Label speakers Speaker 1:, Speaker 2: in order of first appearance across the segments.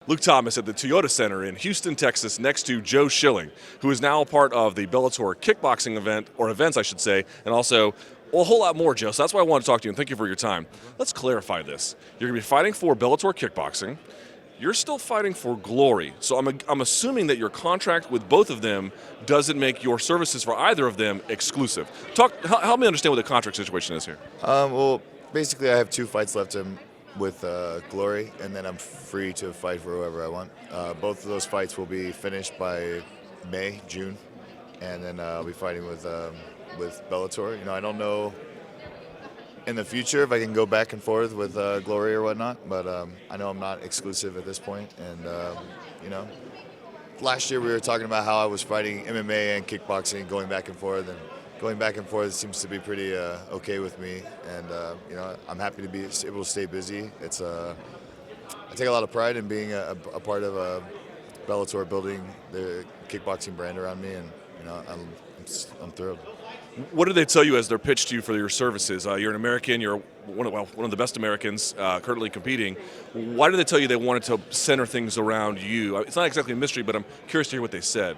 Speaker 1: Luke Thomas at the Toyota Center in Houston, Texas, next to Joe Schilling, who is now a part of the Bellator kickboxing event, or events, I should say, and also a whole lot more, Joe. So that's why I wanted to talk to you, and thank you for your time. Let's clarify this. You're going to be fighting for Bellator kickboxing. You're still fighting for glory. So I'm assuming that your contract with both of them doesn't make your services for either of them exclusive. Help me understand what the contract situation is here.
Speaker 2: Well, basically I have 2 fights left with Glory, and then I'm free to fight for whoever I want. Both of those fights will be finished by May, June, and then I'll be fighting with Bellator. You know, I don't know in the future if I can go back and forth with Glory or whatnot, but I know I'm not exclusive at this point. And you know, last year we were talking about how I was fighting MMA and kickboxing, going back and forth, and going back and forth seems to be pretty okay with me. And you know, I'm happy to be able to stay busy. It's I take a lot of pride in being a part of Bellator, building the kickboxing brand around me, and you know, I'm thrilled.
Speaker 1: What did they tell you as they're pitched to you for your services? You're an American. You're one of the best Americans currently competing. Why did they tell you they wanted to center things around you? It's not exactly a mystery, but I'm curious to hear what they said.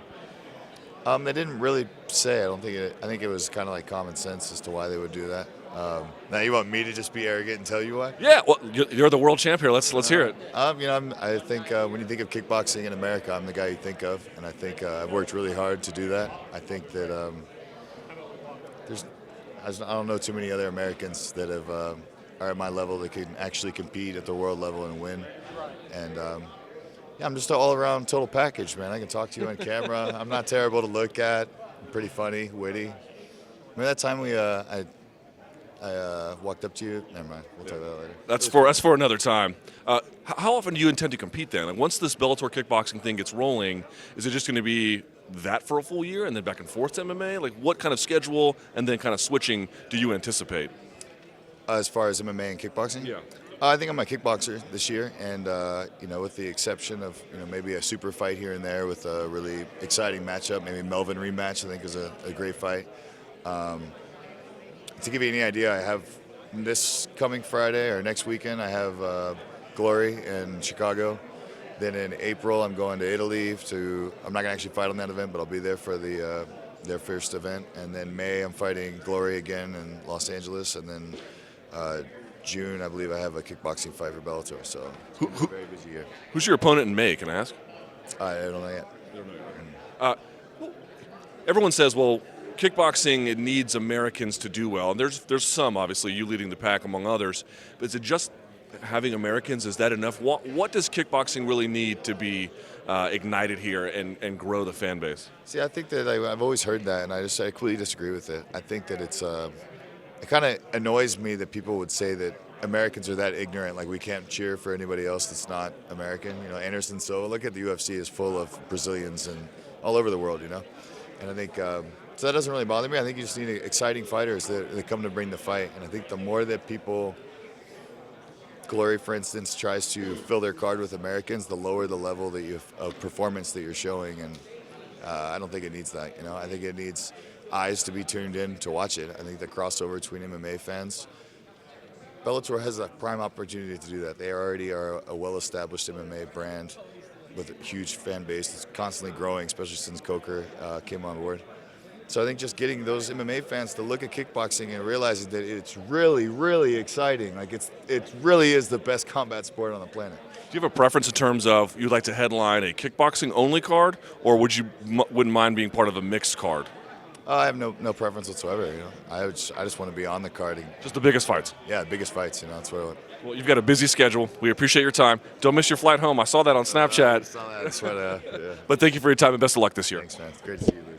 Speaker 2: They didn't really say. I think it was kind of like common sense as to why they would do that. Now you want me to just be arrogant and tell you why?
Speaker 1: Yeah. Well, you're the world champ here. Let's hear it.
Speaker 2: You know, I think when you think of kickboxing in America, I'm the guy you think of, and I think I've worked really hard to do that. I think that I don't know too many other Americans that are at my level that can actually compete at the world level and win. And yeah, I'm just an all-around total package, man. I can talk to you on camera. I'm not terrible to look at. I'm pretty funny, witty. Remember that time I walked up to you? Never mind. We'll talk about that later.
Speaker 1: That's for another time. How often do you intend to compete then? Like, once this Bellator kickboxing thing gets rolling, is it just going to be that for a full year and then back and forth to MMA? Like, what kind of schedule and then kind of switching do you anticipate?
Speaker 2: As far as MMA and kickboxing?
Speaker 1: Yeah.
Speaker 2: I think I'm a kickboxer this year, and you know, with the exception of maybe a super fight here and there with a really exciting matchup, maybe Melvin rematch, I think is a great fight. To give you any idea, I have this coming Friday or next weekend, I have Glory in Chicago. Then in April, I'm going to Italy I'm not going to actually fight on that event, but I'll be there for their first event. And then May, I'm fighting Glory again in Los Angeles. And then June, I believe I have a kickboxing fight for Bellator. So it's a very busy year.
Speaker 1: Who's your opponent in May, can I ask?
Speaker 2: I don't know yet.
Speaker 1: Everyone says, well, kickboxing, it needs Americans to do well. And there's some, obviously, you leading the pack among others. But is it just having Americans, is that enough? What does kickboxing really need to be ignited here and grow the fan base?
Speaker 2: See, I think that I've always heard that, and I completely disagree with it. I think that it kind of annoys me that people would say that Americans are that ignorant, like we can't cheer for anybody else that's not American. You know, Anderson Silva, look at the UFC, is full of Brazilians and all over the world, you know? And I think, so that doesn't really bother me. I think you just need exciting fighters that come to bring the fight. And I think the more that people, Glory, for instance, tries to fill their card with Americans, the lower the level of performance that you're showing. And I don't think it needs that, you know? I think it needs eyes to be tuned in to watch it. I think the crossover between MMA fans, Bellator has a prime opportunity to do that. They already are a well-established MMA brand with a huge fan base that's constantly growing, especially since Coker came on board. So I think just getting those MMA fans to look at kickboxing and realizing that it's really, really exciting. Like it really is the best combat sport on the planet.
Speaker 1: Do you have a preference in terms of you'd like to headline a kickboxing only card, or wouldn't mind being part of a mixed card?
Speaker 2: I have no preference whatsoever. You know, I just want to be on the card.
Speaker 1: Just the biggest fights.
Speaker 2: Yeah, the biggest fights. You know, that's what I want.
Speaker 1: Well, you've got a busy schedule. We appreciate your time. Don't miss your flight home. I saw that on Snapchat.
Speaker 2: I saw that. That's what, yeah.
Speaker 1: But thank you for your time and best of luck this year.
Speaker 2: Thanks, man. It's great to see you.